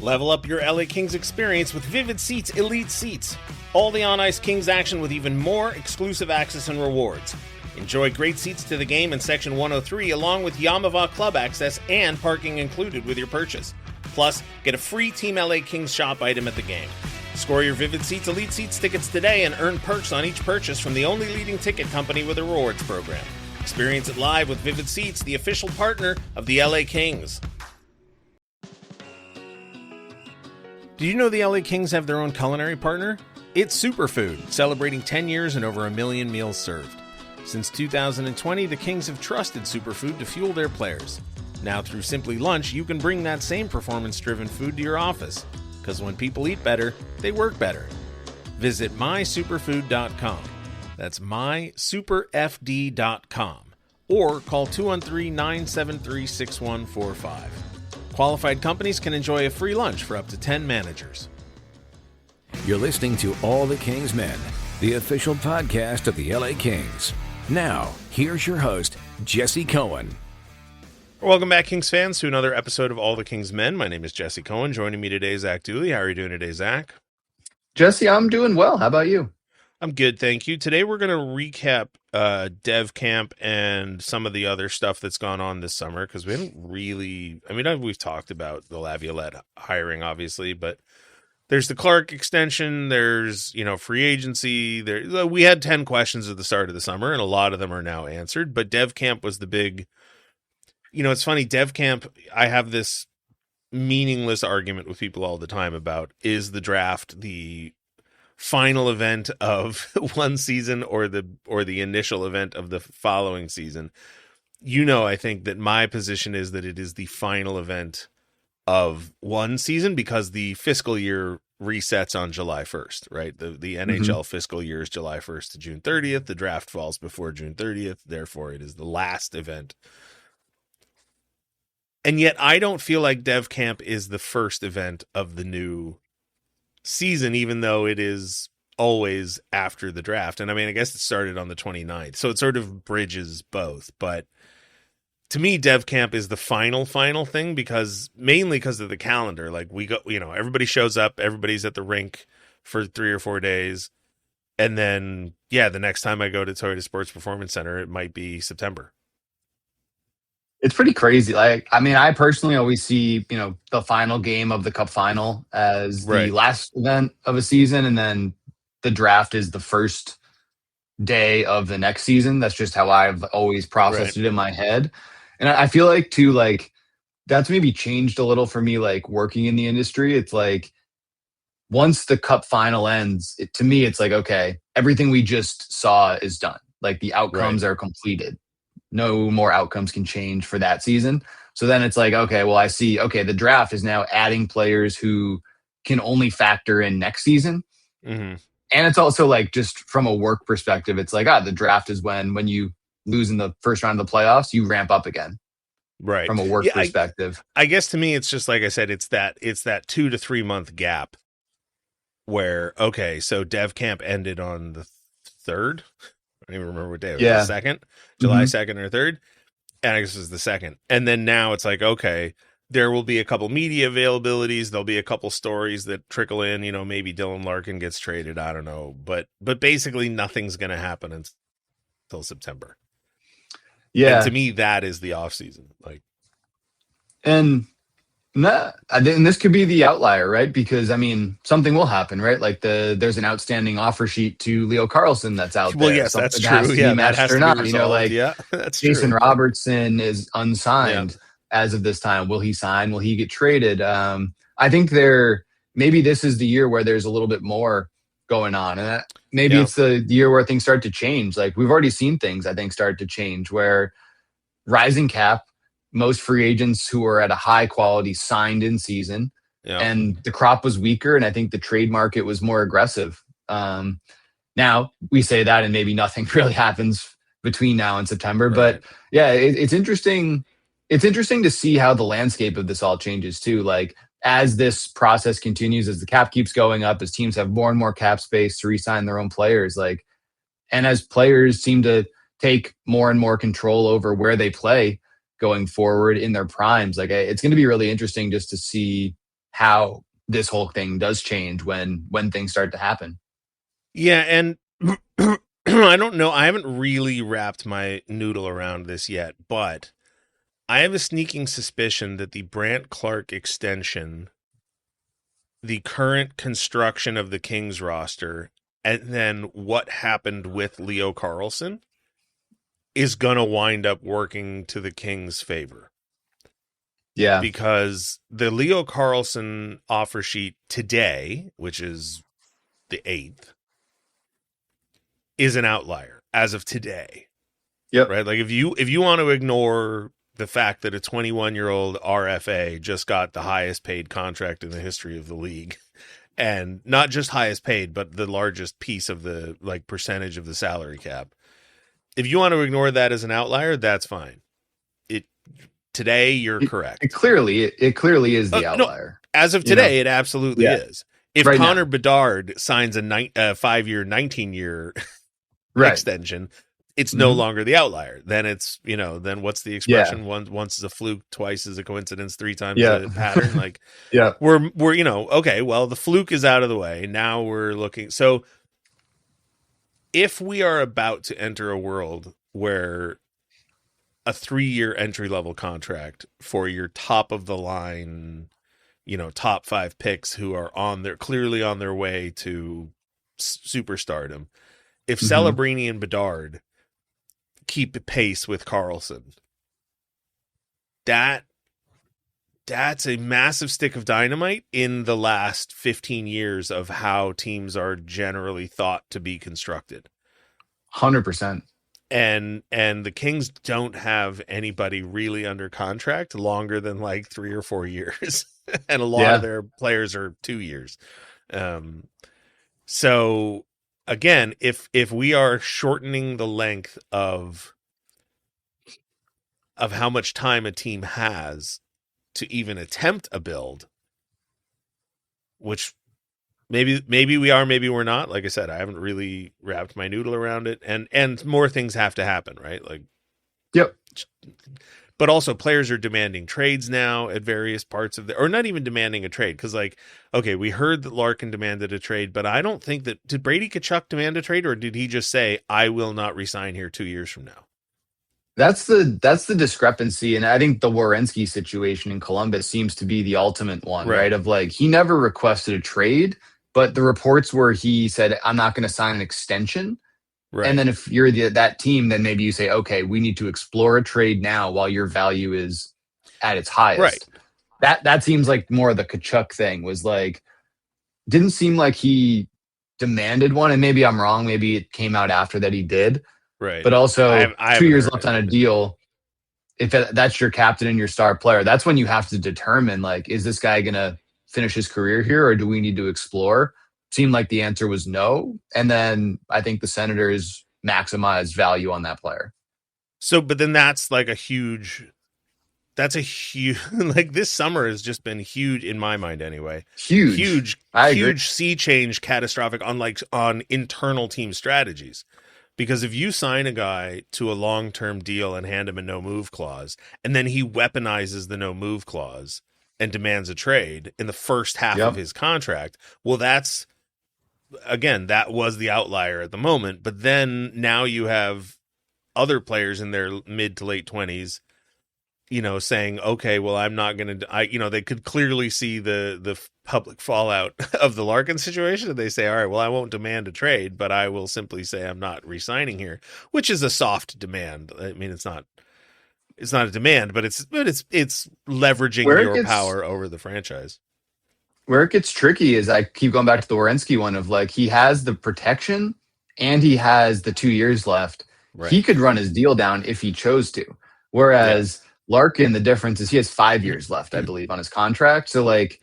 Level up your LA Kings experience with Vivid Seats Elite Seats. All the on-ice Kings action with even more exclusive access and rewards. Enjoy great seats to the game in Section 103 along with Yamava Club access and parking included with your purchase. Plus, get a free Team LA Kings shop item at the game. Score your Vivid Seats Elite Seats tickets today and earn perks on each purchase from the only leading ticket company with a rewards program. Experience it live with Vivid Seats, the official partner of the LA Kings. Did you know the LA Kings have their own culinary partner? It's Superfood, celebrating 10 years and over 1 million meals served. Since 2020, the Kings have trusted Superfood to fuel their players. Now through Simply Lunch, you can bring that same performance-driven food to your office. Because when people eat better, they work better. Visit mysuperfood.com. That's mysuperfd.com. Or call 213-973-6145. Qualified companies can enjoy a free lunch for up to 10 managers. You're listening to All the Kings Men, the official podcast of the LA Kings. Now, here's your host, Jesse Cohen. Welcome back, Kings fans, to another episode of All the Kings Men. My name is Jesse Cohen. Joining me today, Zach Dooley. How are you doing today, Zach? Jesse, I'm doing well. How about you? I'm good, thank you. Today we're going to recap Dev Camp and some of the other stuff that's gone on this summer, because we haven't really, we've talked about the Laviolette hiring, obviously, but there's the Clark extension, there's, free agency. We had 10 questions at the start of the summer, and a lot of them are now answered, but Dev Camp was the big, it's funny, Dev Camp, I have this meaningless argument with people all the time about, is the draft the final event of one season or the initial event of the following season? I think that my position is that it is the final event of one season, because the fiscal year resets on July 1st, right? The NHL fiscal year is July 1st to June 30th. The draft falls before June 30th. Therefore, it is the last event. And yet I don't feel like Dev Camp is the first event of the new season, even though it is always after the draft. And I guess it started on the 29th, so it sort of bridges both. But to me, Dev Camp is the final thing, mainly because of the calendar. Like, we go, everybody shows up, everybody's at the rink for 3 or 4 days. And then, the next time I go to Toyota Sports Performance Center, it might be September. It's pretty crazy. I personally always see, the final game of the Cup final as the last event of a season, and then the draft is the first day of the next season. That's just how I've always processed it in my head. And I feel like, too, that's maybe changed a little for me, working in the industry. It's once the Cup final ends, to me, it's okay, everything we just saw is done. The outcomes are completed. No more outcomes can change for that season. So then it's okay, well, I see, the draft is now adding players who can only factor in next season. Mm-hmm. And it's also just from a work perspective, it's the draft is when you lose in the first round of the playoffs, you ramp up again. Right. From a work perspective. I guess to me, it's just, like I said, it's that 2 to 3 month gap where, so Dev Camp ended on the 3rd. I don't even remember what day it was. The 2nd, July 2nd or 3rd. And I guess it was the 2nd. And then now it's there will be a couple media availabilities. There'll be a couple stories that trickle in, maybe Dylan Larkin gets traded. I don't know. But basically nothing's going to happen until September. Yeah. And to me, that is the off season. And this could be the outlier, right? Because something will happen, right? There's an outstanding offer sheet to Leo Carlson that's out there. Well, yes, that's true. Yeah, that has to be resolved. That's Jason Robertson is unsigned as of this time. Will he sign? Will he get traded? I think maybe this is the year where there's a little bit more going on, and maybe it's the year where things start to change. We've already seen things, I think, start to change, where rising cap, most free agents who are at a high quality signed in season, and the crop was weaker, and I think the trade market was more aggressive. Now we say that, and maybe nothing really happens between now and September. But it's interesting. It's interesting to see how the landscape of this all changes too. As this process continues, as the cap keeps going up, as teams have more and more cap space to re-sign their own players, and as players seem to take more and more control over where they play going forward in their primes, it's going to be really interesting just to see how this whole thing does change when things start to happen. Yeah, and I don't know. I haven't really wrapped my noodle around this yet, but I have a sneaking suspicion that the Brandt Clark extension, the current construction of the Kings roster, and then what happened with Leo Carlsson is going to wind up working to the Kings' favor. Yeah. Because the Leo Carlsson offer sheet today, which is the 8th, is an outlier as of today. Yep. Right? Like if you want to ignore the fact that a 21-year-old RFA just got the highest paid contract in the history of the league, and not just highest paid, but the largest piece of the like percentage of the salary cap. If you want to ignore that as an outlier, that's fine. Today you're correct. It clearly is the outlier. No, as of today, it absolutely is. If right Connor now. Bedard signs a 5-year, 19-year extension, it's no longer the outlier. Then it's, then what's the expression? Once is a fluke, twice is a coincidence, 3 times a pattern. Like, we're okay, well, the fluke is out of the way. Now we're looking. So if we are about to enter a world where a 3-year entry-level contract for your top of the line, top 5 picks who are clearly on their way to superstardom. If Celebrini and Bedard keep pace with Carlson, that's a massive stick of dynamite in the last 15 years of how teams are generally thought to be constructed. 100%. And the Kings don't have anybody really under contract longer than like 3 or 4 years. And a lot of their players are 2 years. So again, if we are shortening the length of how much time a team has to even attempt a build, which maybe we are, maybe we're not. Like I said, I haven't really wrapped my noodle around it, and more things have to happen, right? Like, but also players are demanding trades now at various parts of or not even demanding a trade. Cause like, okay, we heard that Larkin demanded a trade, but I don't think did Brady Tkachuk demand a trade, or did he just say, I will not resign here 2 years from now? That's the discrepancy. And I think the Werenski situation in Columbus seems to be the ultimate one, right? Of like, he never requested a trade, but the reports were he said, I'm not going to sign an extension. Right. And then if you're that team, then maybe you say, okay, we need to explore a trade now while your value is at its highest. Right. That seems like more of the Tkachuk thing, was like, didn't seem like he demanded one. And maybe I'm wrong. Maybe it came out after that he did. Right. But also I 2 years left on a deal. If that's your captain and your star player, that's when you have to determine, like, is this guy going to finish his career here, or do we need to explore? Seemed like the answer was no. And then I think the Senators maximized value on that player. So, but then that's like a huge, like this summer has just been huge in my mind anyway. Huge sea change, catastrophic on internal team strategies. Because if you sign a guy to a long-term deal and hand him a no-move clause, and then he weaponizes the no-move clause and demands a trade in the first half of his contract, well, that was the outlier at the moment. But then now you have other players in their mid to late 20s, saying, okay, well, I'm not going to, they could clearly see the public fallout of the Larkin situation. And they say, all right, well, I won't demand a trade, but I will simply say I'm not re-signing here, which is a soft demand. I mean, it's not a demand, but it's leveraging your power over the franchise. Where it gets tricky is, I keep going back to the Werenski one of like, he has the protection and he has the 2 years left. Right. He could run his deal down if he chose to. Whereas Larkin, the difference is he has 5 years left, I believe, on his contract. So like,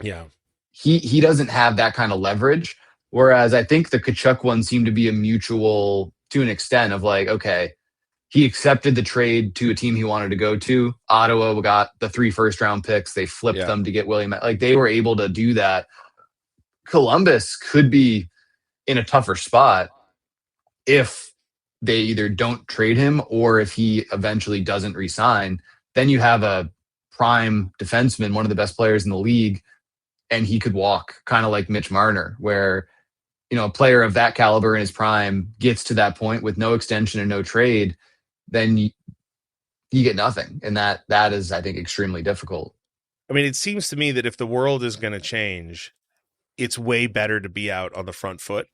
he doesn't have that kind of leverage. Whereas I think the Tkachuk one seemed to be a mutual, to an extent, of like, okay, he accepted the trade to a team he wanted to go to. Ottawa got the 3 first-round picks. They flipped them to get William. Like, they were able to do that. Columbus could be in a tougher spot if they either don't trade him or if he eventually doesn't re-sign. Then you have a prime defenseman, one of the best players in the league, and he could walk, kind of like Mitch Marner, where, a player of that caliber in his prime gets to that point with no extension and no trade, then you get nothing. And that is, I think, extremely difficult. I mean, it seems to me that if the world is going to change, it's way better to be out on the front foot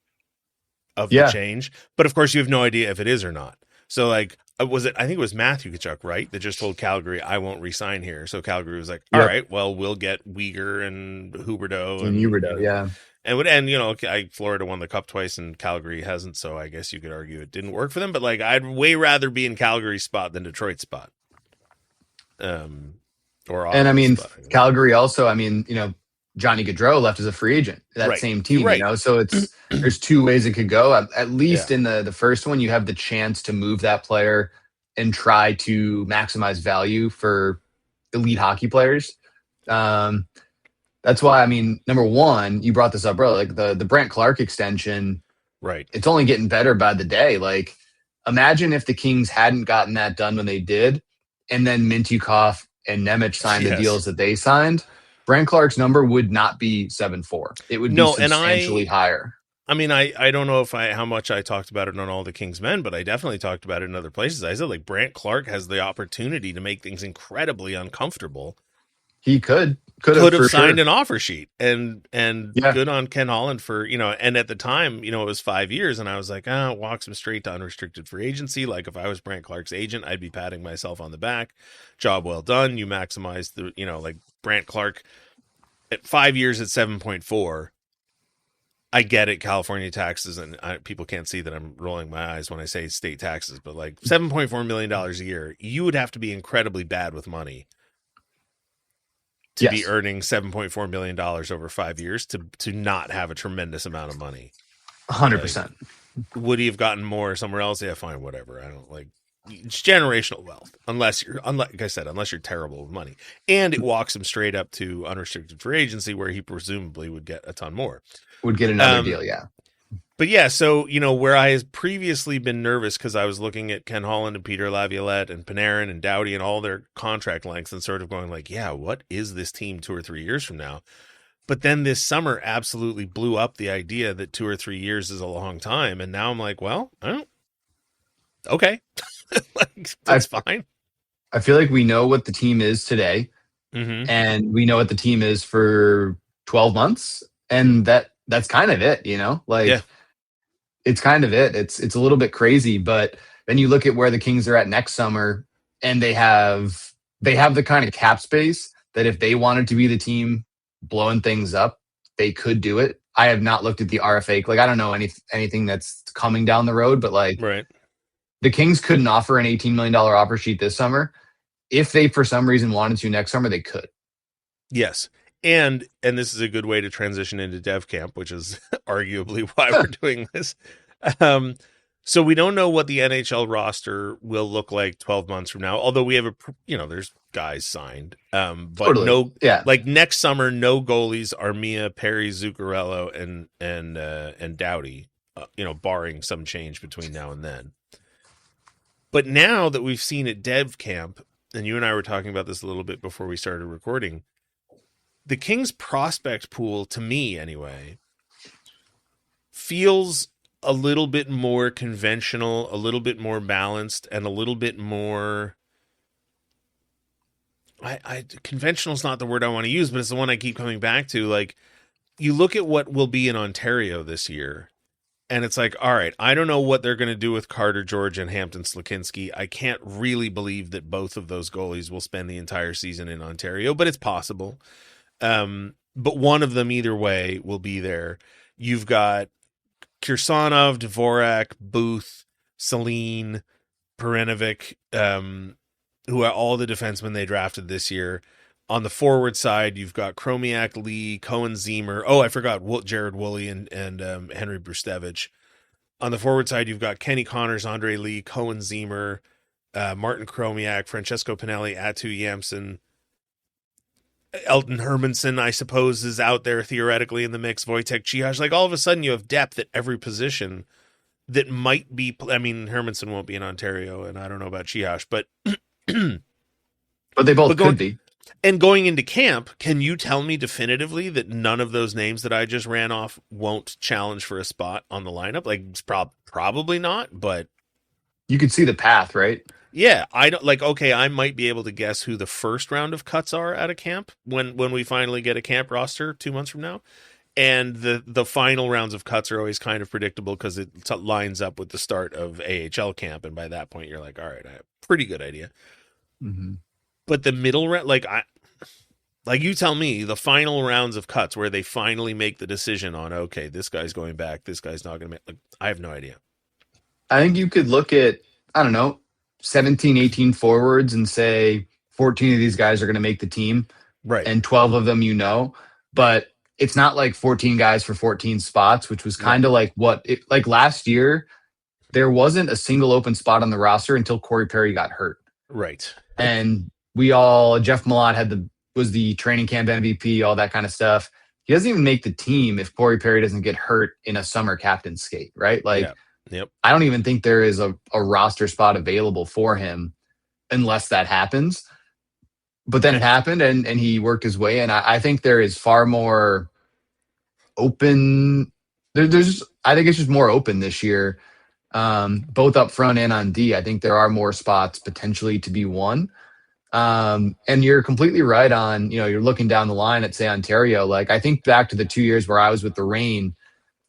of the change. But of course, you have no idea if it is or not. So, like, I think it was Matthew Tkachuk, right, that just told Calgary, I won't resign here. So Calgary was like, all right, well, we'll get Weegar and Huberdeau. And Huberdeau, yeah. And Florida won the Cup twice and Calgary hasn't. So I guess you could argue it didn't work for them. But, like, I'd way rather be in Calgary's spot than Detroit's spot. And I mean, Calgary also, Johnny Gaudreau left as a free agent, that same team, so there's two ways it could go. At least in the first one, you have the chance to move that player and try to maximize value for elite hockey players. That's why, number one, you brought this up, bro, like the Brent Clark extension, right? It's only getting better by the day. Like, imagine if the Kings hadn't gotten that done when they did, and then Mintyukov and Nemec signed the deals that they signed. Brent Clark's number would not be 7-4. It would be substantially higher. I mean, I don't know how much I talked about it on All the King's Men, but I definitely talked about it in other places. I said, like, Brent Clark has the opportunity to make things incredibly uncomfortable. He could have signed an offer sheet, and good on Ken Holland for, and at the time, it was 5 years, and I was like, walks him straight to unrestricted free agency. Like, if I was Brent Clark's agent, I'd be patting myself on the back. Job well done. You maximized the, like, Brent Clark at 5 years at 7.4. I get it, California taxes, and people can't see that I'm rolling my eyes when I say state taxes, but, like, $7.4 million a year, you would have to be incredibly bad with money to be earning $7.4 million over 5 years to not have a tremendous amount of money. 100%. Like, would he have gotten more somewhere else? Yeah, fine, whatever. I don't like. It's generational wealth, unless like I said, unless you're terrible with money, and it walks him straight up to unrestricted free agency, where he presumably would get a ton more. Would get another deal, yeah. But yeah, so, where I had previously been nervous because I was looking at Ken Holland and Peter Laviolette and Panarin and Doughty and all their contract lengths and sort of going like, yeah, what is this team 2 or 3 years from now? But then this summer absolutely blew up the idea that 2 or 3 years is a long time. And now I'm like, well, okay. Like, that's fine. I feel like we know what the team is today, and we know what the team is for 12 months. And that's kind of it, it's kind of it. It's a little bit crazy, but then you look at where the Kings are at next summer, and they have the kind of cap space that if they wanted to be the team blowing things up, they could do it. I have not looked at the RFA. Like, I don't know anything that's coming down the road, but, like, right. The Kings couldn't offer an $18 million offer sheet this summer. If they, for some reason, wanted to next summer, they could. Yes. And this is a good way to transition into Dev Camp, which is arguably why we're doing this. So we don't know what the NHL roster will look like 12 months from now, although we have there's guys signed. But totally. Like next summer, no goalies, Armia, Perry, Zuccarello, and Doughty, barring some change between now and then. But now that we've seen at Dev Camp, and you and I were talking about this a little bit before we started recording, the Kings prospect pool, to me anyway, feels a little bit more conventional, a little bit more balanced, and a little bit more... conventional is not the word I want to use, but it's the one I keep coming back to. Like, you look at what will be in Ontario this year, and it's like, all right, I don't know what they're going to do with Carter George and Hampton Slakinski. I can't really believe that both of those goalies will spend the entire season in Ontario, but it's possible. But one of them either way will be there. You've got Kirsanov, Dvorak, Booth, Celine, Perinovic, who are all the defensemen they drafted this year. On the forward side, you've got Chromiak, Lee, Cohen, Zemer. Oh, I forgot Jared Woolley and Henry Brustevich. On the forward side, you've got Kenny Connors, Andre Lee, Cohen, Zemer, Martin Chromiak, Francesco Pinelli, Atu Yamson, Elton Hermanson, I suppose, is out there theoretically in the mix. Wojtek Cihas. Like, all of a sudden, you have depth at every position that might be. I mean, Hermanson won't be in Ontario, and I don't know about Cihas, but but they both could be. And going into camp, can you tell me definitively that none of those names that I just ran off won't challenge for a spot on the lineup? Like, it's probably not, but You could see the path, right? yeah, I don't like. Okay, I might be able to guess who the first round of cuts are at a camp when we finally get a camp roster 2 months from now, and the final rounds of cuts are always kind of predictable because it lines up with the start of AHL camp, and by that point you're like, all right, I have a pretty good idea. Mm-hmm. But the middle round, like you tell me, the final rounds of cuts where they finally make the decision on, okay, this guy's going back, this guy's not going to make. Like, I have no idea. I think you could look at, I don't know, 17, 18 forwards and say 14 of these guys are going to make the team. Right. And 12 of them, but it's not like 14 guys for 14 spots, which was kind of like like last year, there wasn't a single open spot on the roster until Corey Perry got hurt. Right. And Jeff Malott was the training camp MVP, all that kind of stuff. He doesn't even make the team if Corey Perry doesn't get hurt in a summer captain skate, right? Like, Yep. I don't even think there is a roster spot available for him unless that happens. But then it happened and he worked his way in. I think there is far more open. I think it's just more open this year, both up front and on D. I think there are more spots potentially to be won. And you're completely right on, you're looking down the line at, say, Ontario. Like, I think back to the 2 years where I was with the Reign.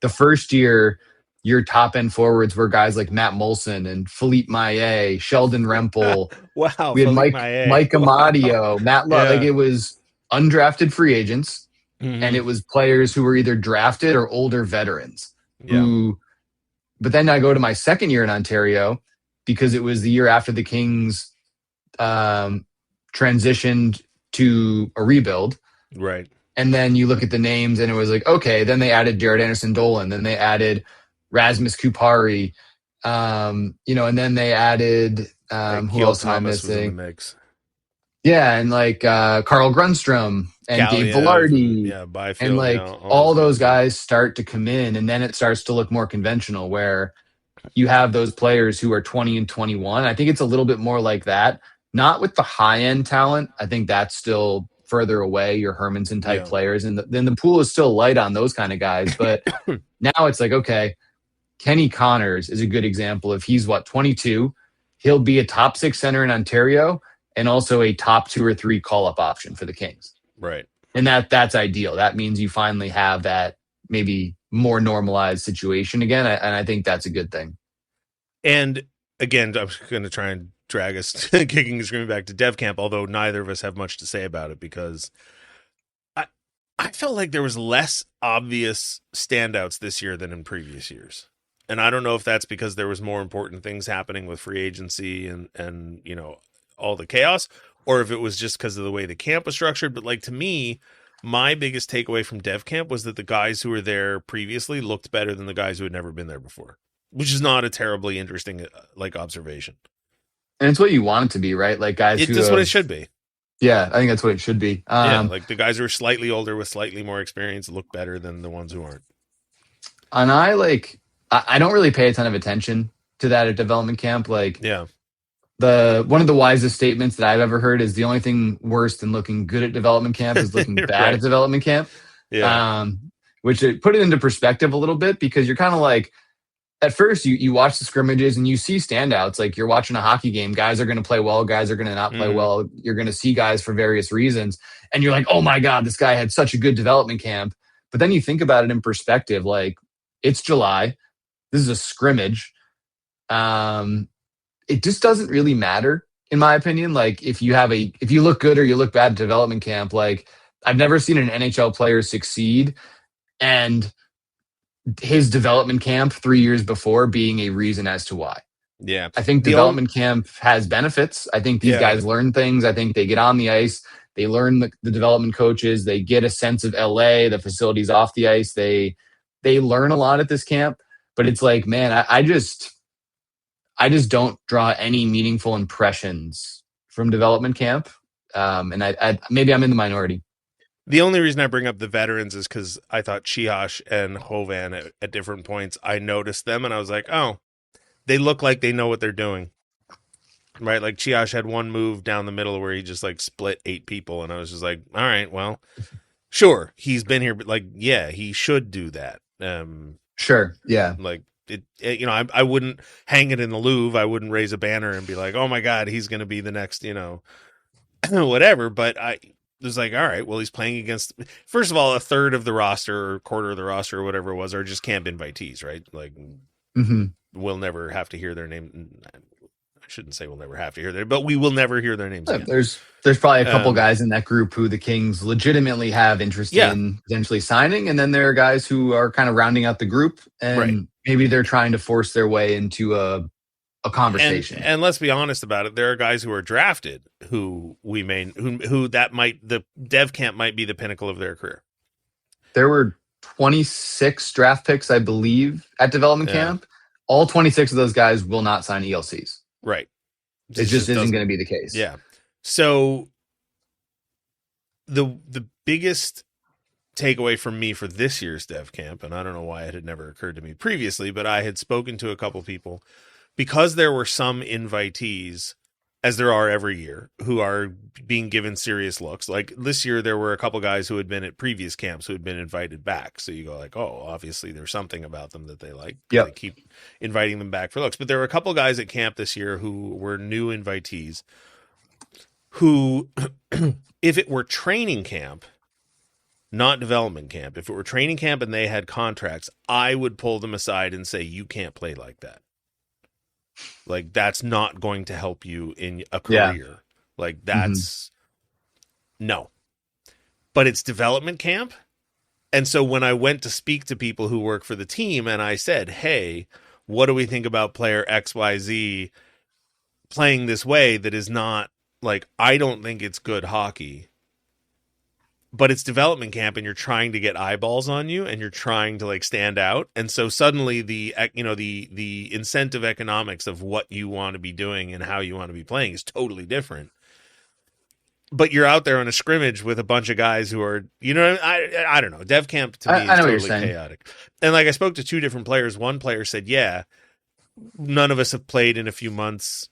The first year, your top end forwards were guys like Matt Molson and Philippe Maillet, Sheldon Rempel. Wow. We had Mike Amadio, Matt Love. Like, it was undrafted free agents, and it was players who were either drafted or older veterans. But then I go to my second year in Ontario because it was the year after the Kings transitioned to a rebuild. Right. And then you look at the names and it was like, okay, then they added Jared Anderson-Dolan. Then they added Rasmus Kupari, and then they added who else am I missing? Yeah, and like Carl Grunstrom and Dave Velarde, Byfield, and like all those guys start to come in, and then it starts to look more conventional where you have those players who are 20 and 21. I think it's a little bit more like that, not with the high end talent. I think that's still further away, your Hermanson type players, and then the pool is still light on those kind of guys. But now it's like, okay, Kenny Connors is a good example of he's 22. He'll be a top 6 center in Ontario and also a top 2 or 3 call-up option for the Kings. Right. And that's ideal. That means you finally have that maybe more normalized situation again. And I think that's a good thing. And again, I'm going to try and drag us kicking and screaming back to Dev Camp, although neither of us have much to say about it because I felt like there was less obvious standouts this year than in previous years. And I don't know if that's because there was more important things happening with free agency and all the chaos, or if it was just because of the way the camp was structured. But like, to me, my biggest takeaway from Dev Camp was that the guys who were there previously looked better than the guys who had never been there before, which is not a terribly interesting observation. And it's what you want it to be, right? Like guys that's what it should be. Yeah, I think that's what it should be. Like the guys who are slightly older with slightly more experience look better than the ones who aren't. And I don't really pay a ton of attention to that at development camp. Like, one of the wisest statements that I've ever heard is the only thing worse than looking good at development camp is looking bad at development camp. Which it put it into perspective a little bit, because you're kind of like, at first you watch the scrimmages and you see standouts. Like, you're watching a hockey game, guys are going to play well, guys are going to not play well. You're going to see guys for various reasons. And you're like, oh my God, this guy had such a good development camp. But then you think about it in perspective, like, it's July. This is a scrimmage. It just doesn't really matter, in my opinion. Like, if you look good or you look bad at development camp, like, I've never seen an NHL player succeed and his development camp 3 years before being a reason as to why. Yeah. I think development camp has benefits. I think these guys learn things. I think they get on the ice. They learn the development coaches. They get a sense of LA, the facilities off the ice. They learn a lot at this camp. But it's like, man, I just don't draw any meaningful impressions from development camp. And I maybe I'm in the minority. The only reason I bring up the veterans is because I thought Chihash and Hovan at different points, I noticed them and I was like, oh, they look like they know what they're doing. Right, like Chiash had one move down the middle where he just like split 8 people, and I was just like, all right, well, sure, he's been here, but like, yeah, he should do that. Sure, yeah. Like you know, I wouldn't hang it in the Louvre. I wouldn't raise a banner and be like, oh my God, he's going to be the next, you know, whatever. But I was like, all right, well, he's playing against, first of all, a third of the roster or quarter of the roster or whatever it was, are just camp invitees, right? Like, we'll never have to hear their name. I shouldn't say we'll never have to hear their, but we will never hear their names again. There's probably a couple guys in that group who the Kings legitimately have interest in potentially signing, and then there are guys who are kind of rounding out the group, and maybe they're trying to force their way into a conversation. And let's be honest about it, there are guys who are drafted who we may who that might, the dev camp might be the pinnacle of their career. There were 26 draft picks, I believe, at development camp. All 26 of those guys will not sign ELCs. Right. It just isn't going to be the case. Yeah. So the biggest takeaway from me for this year's dev camp, and I don't know why it had never occurred to me previously, but I had spoken to a couple people, because there were some invitees, as there are every year, who are being given serious looks. Like this year, there were a couple guys who had been at previous camps who had been invited back. So you go like, oh, obviously there's something about them that they like. Yep. They keep inviting them back for looks. But there were a couple guys at camp this year who were new invitees who, if it were training camp, not development camp, if it were training camp and they had contracts, I would pull them aside and say, you can't play like that. Like, that's not going to help you in a career. Yeah. Like, that's no. But it's development camp. And so when I went to speak to people who work for the team and I said, hey, what do we think about player XYZ playing this way that is not, like, I don't think it's good hockey, but it's development camp and you're trying to get eyeballs on you and you're trying to like stand out. And so suddenly the incentive economics of what you want to be doing and how you want to be playing is totally different. But you're out there on a scrimmage with a bunch of guys who are, you know, I don't know. Dev camp to me is totally chaotic. And like I spoke to 2 different players. One player said, yeah, none of us have played in a few months.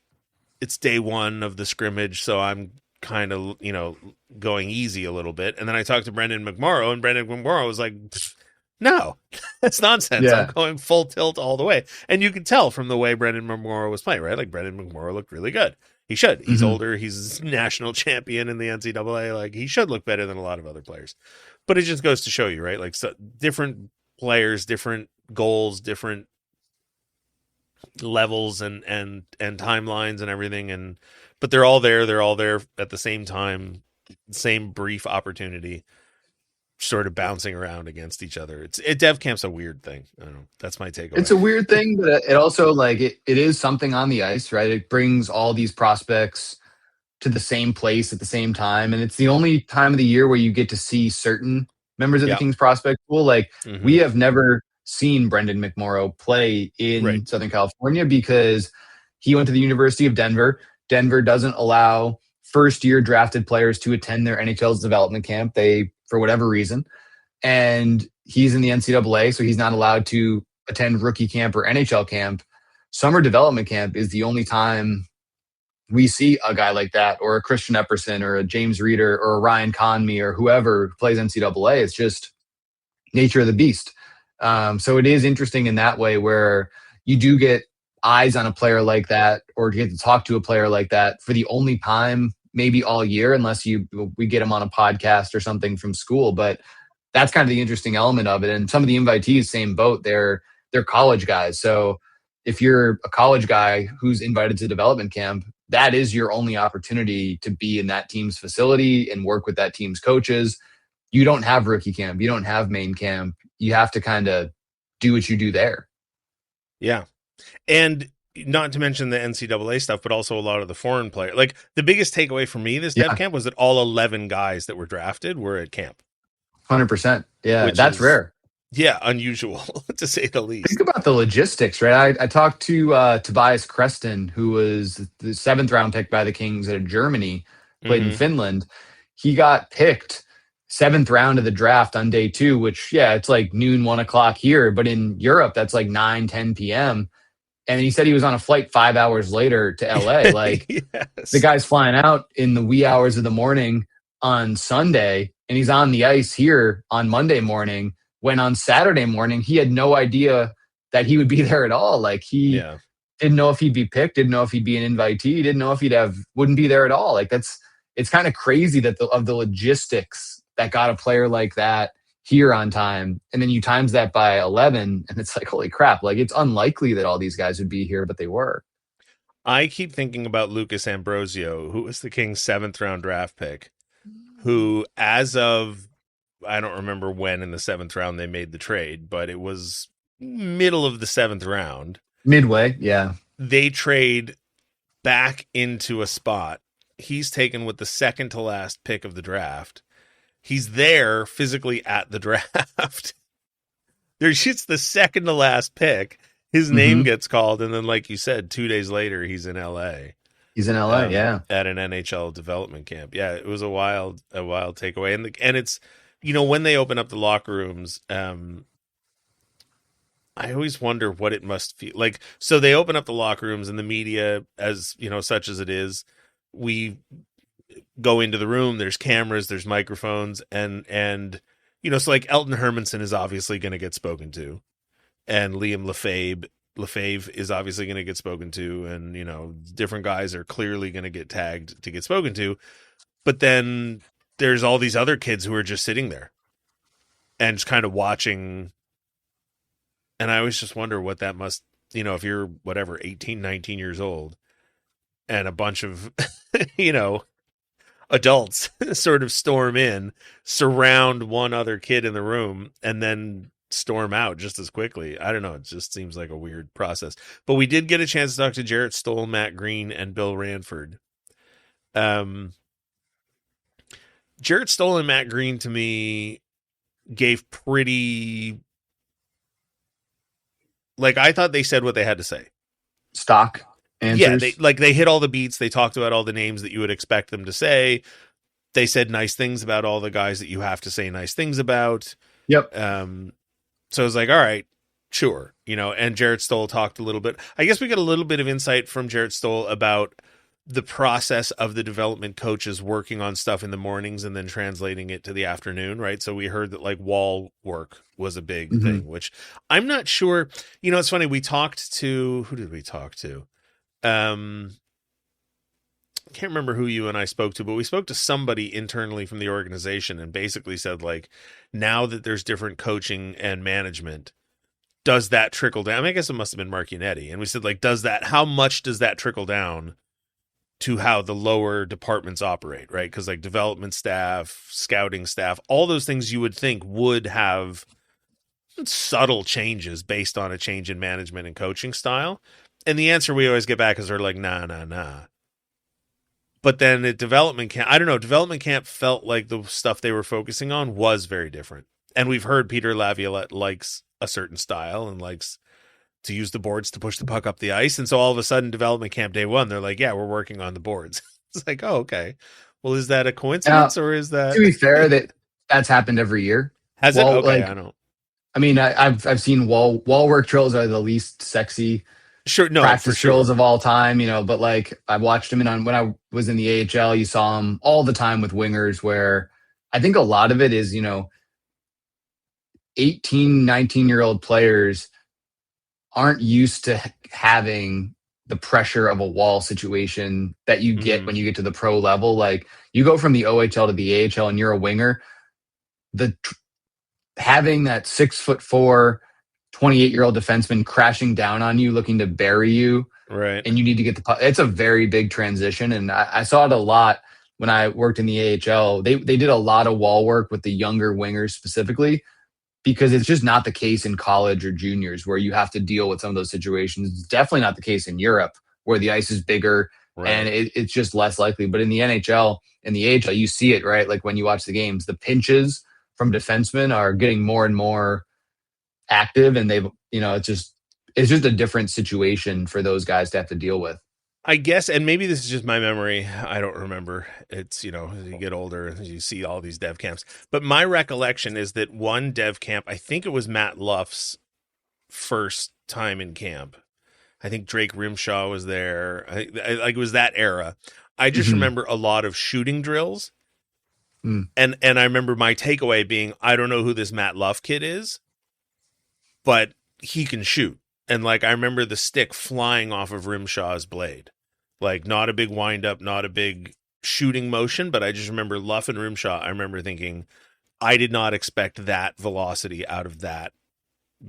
It's day 1 of the scrimmage. So I'm kind of, you know, going easy a little bit. And then I talked to Brendan McMorrow, and Brendan McMorrow was like, no, that's nonsense. Yeah. I'm going full tilt all the way. And you could tell from the way Brendan McMorrow was playing, right? Like Brendan McMorrow looked really good. He should. He's older. He's national champion in the NCAA. Like, he should look better than a lot of other players. But it just goes to show you, right? Like, so different players, different goals, different levels and timelines and everything. But they're all there. They're all there at the same time, same brief opportunity, sort of bouncing around against each other. Dev camp's a weird thing. I don't know. That's my takeaway. It's a weird thing, but it also, like, it is something on the ice, right? It brings all these prospects to the same place at the same time. And it's the only time of the year where you get to see certain members of the Kings prospect pool. Like, we have never seen Brendan McMorrow play in Southern California because he went to the University of Denver. Denver doesn't allow first-year drafted players to attend their NHL's development camp. They, for whatever reason, and he's in the NCAA, so he's not allowed to attend rookie camp or NHL camp. Summer development camp is the only time we see a guy like that, or a Christian Epperson, or a James Reeder, or a Ryan Conmey, or whoever who plays NCAA. It's just nature of the beast. So it is interesting in that way, where you do get eyes on a player like that, or to get to talk to a player like that for the only time maybe all year, unless we get him on a podcast or something from school. But that's kind of the interesting element of it. And some of the invitees, same boat. They're college guys. So if you're a college guy who's invited to development camp, that is your only opportunity to be in that team's facility and work with that team's coaches. You don't have rookie camp. You don't have main camp. You have to kind of do what you do there. Yeah. And not to mention the NCAA stuff, but also a lot of the foreign players. Like, the biggest takeaway for me this dev camp was that all 11 guys that were drafted were at camp. 100%. Yeah, that's rare. Yeah, unusual to say the least. Think about the logistics, right? I talked to Tobias Creston, who was the 7th round pick by the Kings out of Germany, played in Finland. He got picked 7th round of the draft on day 2, which, it's like noon, 1 o'clock here. But in Europe, that's like 9, 10 p.m. And he said he was on a flight 5 hours later to LA. Like, the Yes. guy's flying out in the wee hours of the morning on Sunday, and he's on the ice here on Monday morning, when on Saturday morning he had no idea that he would be there at all. Like, he Yeah. didn't know if he'd be picked, didn't know if he'd be an invitee, didn't know if wouldn't be there at all. Like, it's kind of crazy that of the logistics that got a player like that here on time, and then you times that by 11, and it's like, holy crap, like, it's unlikely that all these guys would be here, but they were. I keep thinking about Lucas Ambrosio, who was the Kings' 7th-round draft pick, who, as of, I don't remember when in the 7th round they made the trade, but it was middle of the 7th round. Midway, yeah. They trade back into a spot. He's taken with the second to last pick of the draft. He's there physically at the draft. It's the second to last pick. His name gets called, and then, like you said, 2 days later, he's in LA. He's in LA, yeah, at an NHL development camp. Yeah, it was a wild takeaway, and it's, when they open up the locker rooms, I always wonder what it must feel like. So they open up the locker rooms, and the media, as such as it is, we go into the room. There's cameras, there's microphones, and so like Elton Hermanson is obviously going to get spoken to, and Liam Lefebvre is obviously going to get spoken to, and different guys are clearly going to get tagged to get spoken to. But then there's all these other kids who are just sitting there and just kind of watching. And I always just wonder what that must, if you're 18, 19 years old, and a bunch of adults sort of storm in, surround one other kid in the room, and then storm out just as quickly. I don't know. It just seems like a weird process. But we did get a chance to talk to Jarrett Stoll, Matt Green, and Bill Ranford. Jarrett Stoll and Matt Green, to me, gave pretty... Like, I thought they said what they had to say. Stock answers. Yeah, they hit all the beats. They talked about all the names that you would expect them to say. They said nice things about all the guys that you have to say nice things about. Yep. So I was like, all right, sure. And Jarrett Stoll talked a little bit. I guess we got a little bit of insight from Jarrett Stoll about the process of the development coaches working on stuff in the mornings and then translating it to the afternoon, right? So we heard that, like, wall work was a big thing, which I'm not sure. It's funny. We talked to, who did we talk to? I can't remember who you and I spoke to, but we spoke to somebody internally from the organization and basically said, like, now that there's different coaching and management, does that trickle down? I guess it must have been Marchinetti. And we said, like, how much does that trickle down to how the lower departments operate, right? Because, like, development staff, scouting staff, all those things you would think would have subtle changes based on a change in management and coaching style. And the answer we always get back is they're like, nah. But then at development camp, I don't know, development camp felt like the stuff they were focusing on was very different. And we've heard Peter Laviolette likes a certain style and likes to use the boards to push the puck up the ice. And so all of a sudden, development camp day one, they're like, yeah, we're working on the boards. It's like, oh, okay. Well, is that a coincidence or is that... To be fair, that's happened every year. Has it? Okay, I don't... I mean, I've seen wall work drills are the least sexy practice drills of all time, but, like, I've watched them when I was in the AHL, you saw them all the time with wingers, where I think a lot of it is, 18, 19-year-old players aren't used to having the pressure of a wall situation that you get when you get to the pro level. Like, you go from the OHL to the AHL and you're a winger, having that 6'4", 28-year-old defenseman crashing down on you, looking to bury you, right? And you need to get the puck. It's a very big transition, and I saw it a lot when I worked in the AHL. They did a lot of wall work with the younger wingers specifically, because it's just not the case in college or juniors where you have to deal with some of those situations. It's definitely not the case in Europe where the ice is bigger, right, and it's just less likely. But in the NHL and the AHL, you see it, right? Like, when you watch the games, the pinches from defensemen are getting more and more active, and it's just a different situation for those guys to have to deal with. I guess, and maybe this is just my memory, I don't remember. It's, as you get older, you see all these dev camps. But my recollection is that one dev camp, I think it was Matt Luff's first time in camp, I think Drake Rimshaw was there. Like it was that era. I just Mhm. remember a lot of shooting drills. Mm. And I remember my takeaway being, I don't know who this Matt Luff kid is, but he can shoot. And like I remember the stick flying off of Rimshaw's blade. Like not a big wind up, not a big shooting motion, but I just remember Luff and Rimshaw. I remember thinking, I did not expect that velocity out of that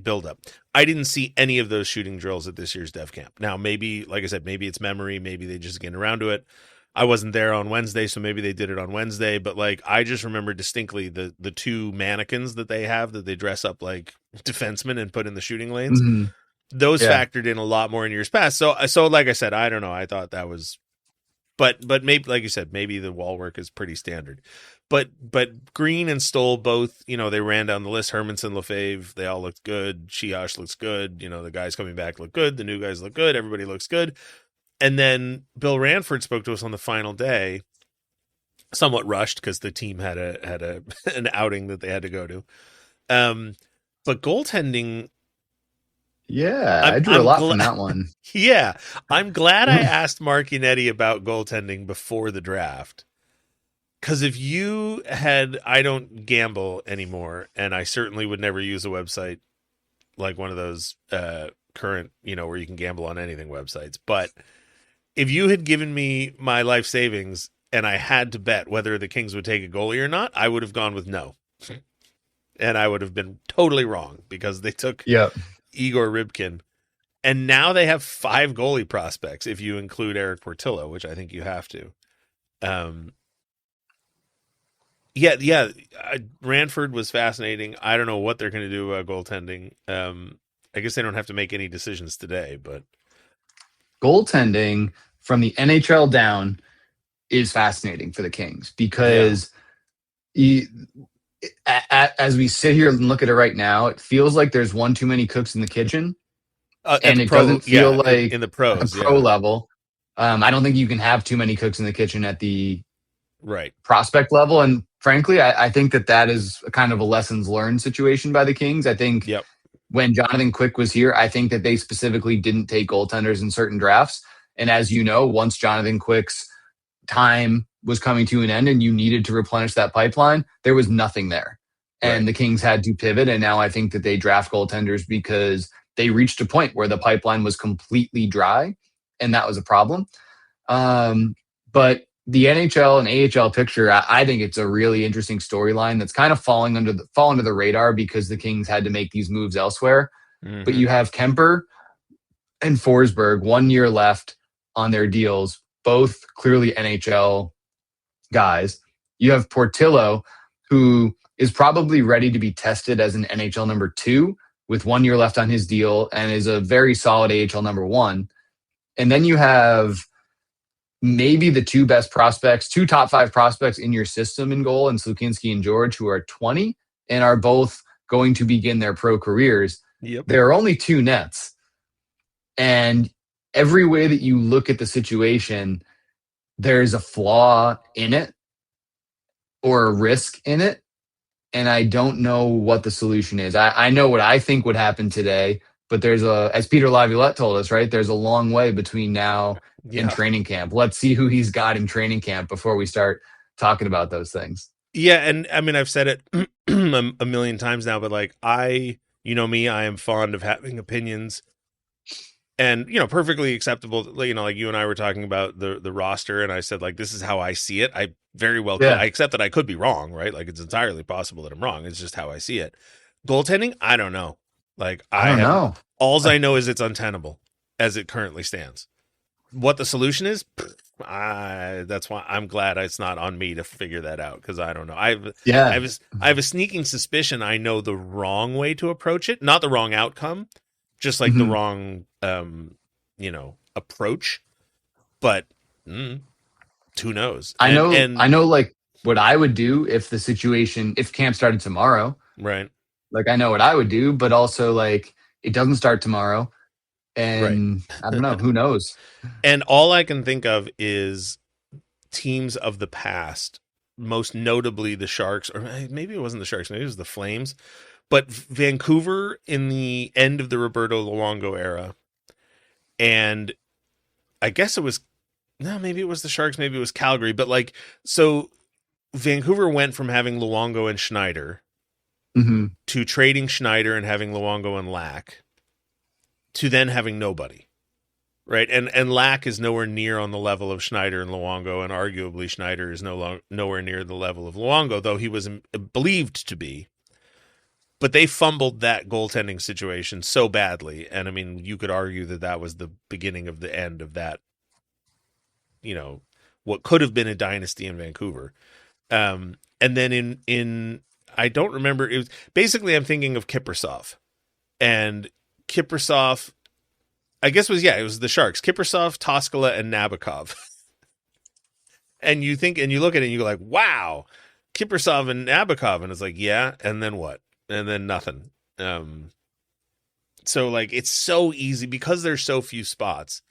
buildup. I didn't see any of those shooting drills at this year's Dev Camp. Now, maybe, like I said, maybe it's memory. Maybe they just getting around to it. I wasn't there on Wednesday, so maybe they did it on Wednesday. But like, I just remember distinctly the two mannequins that they have that they dress up like defensemen and put in the shooting lanes. Mhm. Those Yeah. factored in a lot more in years past. So like I said, I don't know. I thought that was, but maybe, like you said, maybe the wall work is pretty standard. But Green and Stoll both, they ran down the list. Hermanson, Lefebvre, they all looked good. Chiash looks good. The guys coming back look good. The new guys look good. Everybody looks good. And then Bill Ranford spoke to us on the final day, somewhat rushed because the team had an outing that they had to go to. But goaltending, Yeah, I I'm drew a I'm lot from glad. that one. Yeah, I'm glad I asked Marchinetti about goaltending before the draft. Because if you had, I don't gamble anymore, and I certainly would never use a website like one of those current, where you can gamble on anything websites. But if you had given me my life savings and I had to bet whether the Kings would take a goalie or not, I would have gone with no. And I would have been totally wrong because they took Yep. Igor Rybkin. And now they have 5 goalie prospects if you include Eric Portillo, which I think you have to. Yeah. Ranford was fascinating. I don't know what they're going to do about goaltending. I guess they don't have to make any decisions today, but Goaltending from the NHL down is fascinating for the Kings because as we sit here and look at it right now, it feels like there's one too many cooks in the kitchen, and it doesn't feel like in the at pros, the pro level. I don't think you can have too many cooks in the kitchen at the right prospect level. And frankly, I think that is a kind of a lessons learned situation by the Kings. I think Yep. when Jonathan Quick was here, I think that they specifically didn't take goaltenders in certain drafts. And as you know, once Jonathan Quick's time was coming to an end and you needed to replenish that pipeline, there was nothing there. And Right. the Kings had to pivot. And now I think that they draft goaltenders because they reached a point where the pipeline was completely dry. And that was a problem. But the NHL and AHL picture, I think it's a really interesting storyline that's kind of falling under the radar because the Kings had to make these moves elsewhere. Mm-hmm. But you have Kemper and Forsberg, 1 year left on their deals, both clearly NHL guys. You have Portillo, who is probably ready to be tested as an NHL number 2 with 1 year left on his deal and is a very solid AHL number 1. And then you have maybe the two top 5 prospects in your system in goal, and Slukinski and George, who are 20 and are both going to begin their pro careers. Yep. There are only 2 nets. And every way that you look at the situation, there's a flaw in it or a risk in it. And I don't know what the solution is. I know what I think would happen today, but as Peter Laviolette told us, right, there's a long way between now and training camp. Let's see who he's got in training camp before we start talking about those things. Yeah, and I mean, I've said it a million times now, but like me, I am fond of having opinions, and perfectly acceptable. Like you and I were talking about the roster, and I said like this is how I see it. I very well could. I accept that I could be wrong, right? Like it's entirely possible that I'm wrong. It's just how I see it. Goaltending, I don't know. Like I don't know. All I know is it's untenable as it currently stands. What the solution is, that's why I'm glad it's not on me to figure that out because I don't know. I have a sneaking suspicion I know the wrong way to approach it, not the wrong outcome, just like the wrong, approach. But who knows? I know, like what I would do if camp started tomorrow, right? Like I know what I would do, but also like it doesn't start tomorrow. And I don't know, who knows? And all I can think of is teams of the past, most notably the Sharks, or maybe it wasn't the Sharks, maybe it was the Flames, but Vancouver in the end of the Roberto Luongo era and I guess it was, no, maybe it was the Sharks, maybe it was Calgary, but like, so Vancouver went from having Luongo and Schneider to trading Schneider and having Luongo and Lack to then having nobody. Right. And Lack is nowhere near on the level of Schneider and Luongo, and arguably Schneider is nowhere near the level of Luongo, though he was believed to be. But they fumbled that goaltending situation so badly. And I mean, you could argue that that was the beginning of the end of that, you know, what could have been a dynasty in Vancouver. And then in I don't remember, it was basically, I'm thinking of Kiprasov, and Kiprasov, I guess it was the Sharks, Kiprasov, Toskala, and Nabokov. And you think, and you look at it and you go like, wow, Kiprasov and Nabokov. And it's like, yeah. And then what? And then nothing. So like, it's so easy because there's so few spots,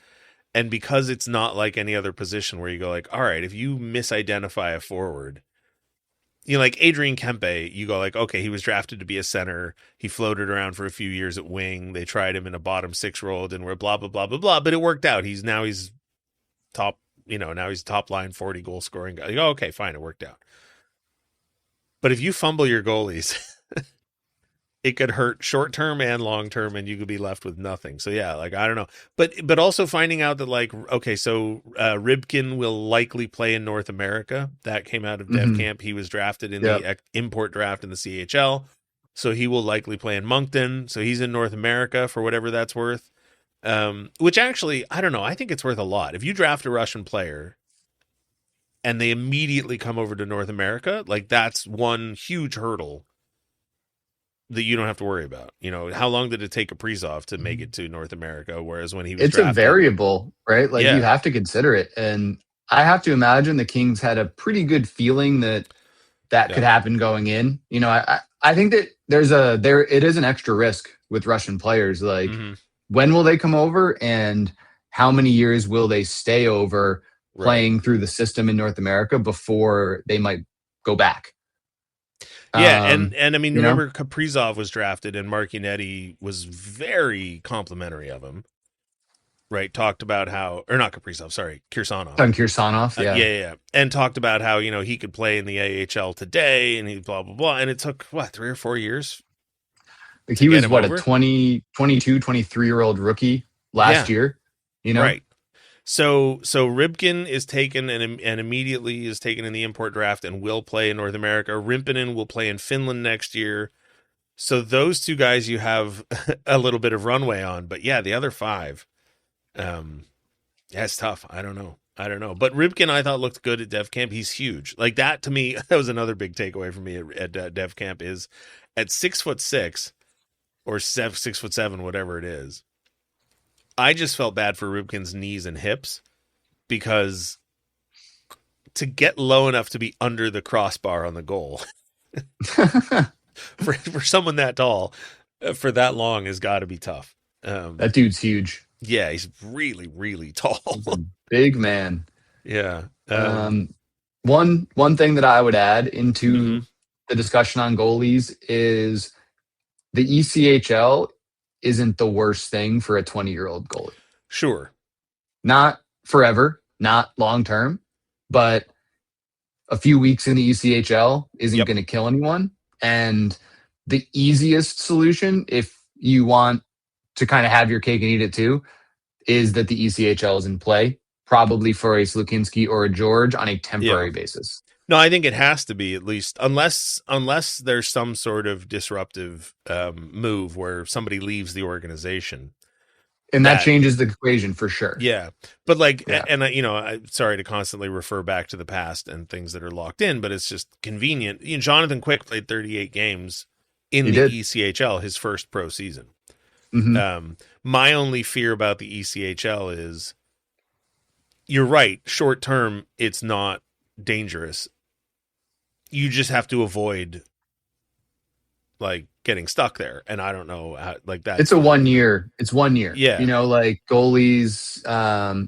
and because it's not like any other position where you go like, all right, if you misidentify a forward, you know, like Adrian Kempe, you go like, okay, he was drafted to be a center. He floated around for a few years at wing. They tried him in a bottom six role, and we're blah, blah, blah, blah, blah. But it worked out. He's top, you know, now he's top line 40 goal scoring guy. You go, okay, fine. It worked out. But if you fumble your goalies, it could hurt short term and long term, and you could be left with nothing. So yeah, like, I don't know, but also finding out that like, okay, so Ribkin will likely play in North America. That came out of Dev Camp. He was drafted in the import draft in the CHL, so he will likely play in Moncton. So he's in North America for whatever that's worth. Which actually, I don't know. I think it's worth a lot if you draft a Russian player and they immediately come over to North America. Like, that's one huge hurdle that you don't have to worry about. You know, how long did it take Kaprizov to make it to North America? Whereas when he was drafted, a variable, right? Like, you have to consider it. And I have to imagine the Kings had a pretty good feeling that could happen going in. You know, I think that it is an extra risk with Russian players. Like, when will they come over, and how many years will they stay over playing through the system in North America before they might go back? Yeah, and I mean, remember Kaprizov was drafted, and Marchinetti was very complimentary of him, right? Talked about how, or not Kaprizov, sorry, Kirsanov. Kirsanov, yeah. And talked about how, you know, he could play in the AHL today, and he blah, blah, blah. And it took, 3 or 4 years? Like, he was, a 22, 23-year-old rookie last year, you know? Right. So Ribkin is taken and immediately is taken in the import draft and will play in North America. Rimpinen will play in Finland next year. So those two guys you have a little bit of runway on. But yeah, the other 5, it's tough. I don't know. But Ribkin, I thought, looked good at Dev Camp. He's huge. Like, that to me, that was another big takeaway for me at Dev Camp, is at 6'6" or 6'7", whatever it is. I just felt bad for Ribkin's knees and hips, because to get low enough to be under the crossbar on the goal for someone that tall for that long has got to be tough. That dude's huge. Yeah, he's really, really tall. He's a big man. Yeah. One thing that I would add into the discussion on goalies is the ECHL isn't the worst thing for a 20-year-old goalie. Sure. Not forever, not long term, but a few weeks in the ECHL isn't going to kill anyone. And the easiest solution, if you want to kind of have your cake and eat it too, is that the ECHL is in play, probably for a Slukinski or a George on a temporary basis. No, I think it has to be, at least, unless there's some sort of disruptive move where somebody leaves the organization. And that changes the equation for sure. Yeah. But and you know, I'm sorry to constantly refer back to the past and things that are locked in, but it's just convenient. You know, Jonathan Quick played 38 games in the ECHL, his first pro season. My only fear about the ECHL is, you're right, short term, it's not dangerous. You just have to avoid like getting stuck there. And I don't know how, like, that. It's 1 year. It's 1 year. Yeah. You know, like, goalies,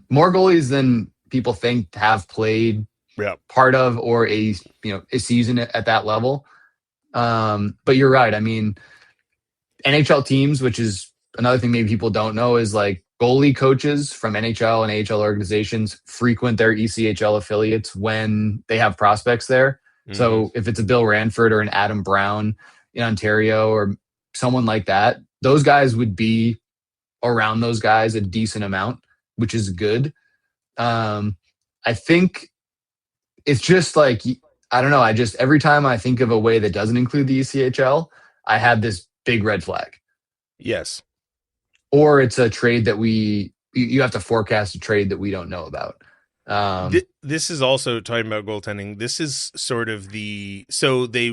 more goalies than people think have played part of or a season at that level. But you're right. I mean, NHL teams, which is another thing maybe people don't know is like goalie coaches from NHL and AHL organizations frequent their ECHL affiliates when they have prospects there. Hmm. So if it's a Bill Ranford or an Adam Brown in Ontario or someone like that, those guys would be around those guys a decent amount, which is good. I think it's just like, I don't know. I just, every time I think of a way that doesn't include the ECHL, I have this big red flag. Yes. Or it's a trade that you have to forecast a trade that we don't know about. This is also talking about goaltending. This is sort of so when they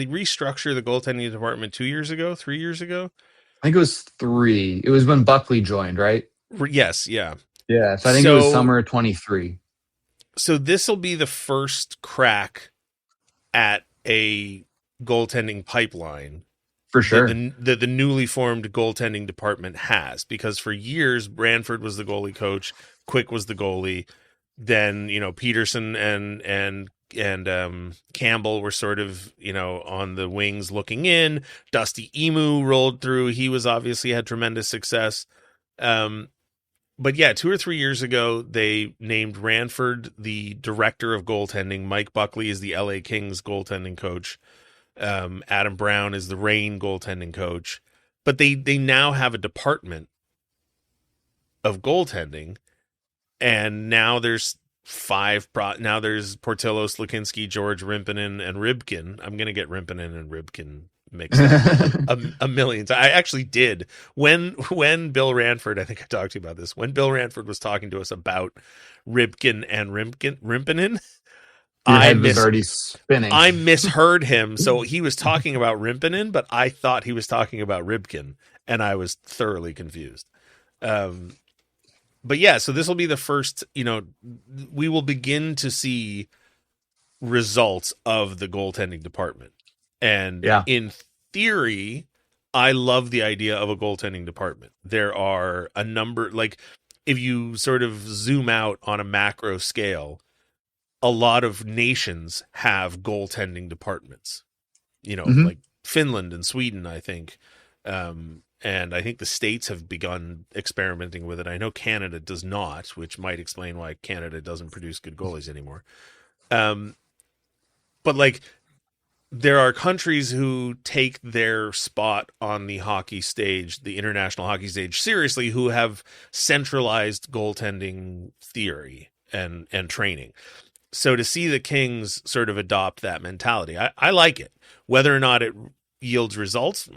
restructure the goaltending department 2 years ago, 3 years ago. I think it was 3. It was when Buckley joined, right? Yes, yeah. Yeah. So I think it was So summer of 23. so this will be the first crack at a goaltending pipeline For that sure. the newly formed goaltending department has, because for years Branford was the goalie coach, Quick was the goalie, then Peterson and Campbell were sort of on the wings looking in. Dusty Emu rolled through. He was obviously had tremendous success. But yeah, 2 or 3 years ago, they named Ranford the director of goaltending. Mike Buckley is the LA Kings goaltending coach. Adam Brown is the Reign goaltending coach. But they now have a department of goaltending, and now there's now there's Portillo, Slakinski, George, Rimpinen, and Ribkin. I'm gonna get Rimpinen and Ribkin mixed up a million times. I actually did when Bill Ranford, I think I talked to you about this, when Bill Ranford was talking to us about Ribkin and Rimpinen. Your I head was already spinning. I misheard him. So he was talking about Rimpinen, but I thought he was talking about Ribkin, and I was thoroughly confused. But yeah, so this will be the first, we will begin to see results of the goaltending department. And Yeah. in theory, I love the idea of a goaltending department. There are a number, like if you sort of zoom out on a macro scale, a lot of nations have goaltending departments, Mm-hmm. like Finland and Sweden, I think. And I think the States have begun experimenting with it. I know Canada does not, which might explain why Canada doesn't produce good goalies anymore. But like, there are countries who take their spot on the hockey stage, the international hockey stage, seriously, who have centralized goaltending theory and training. So to see the Kings sort of adopt that mentality, I like it. Whether or not it yields results,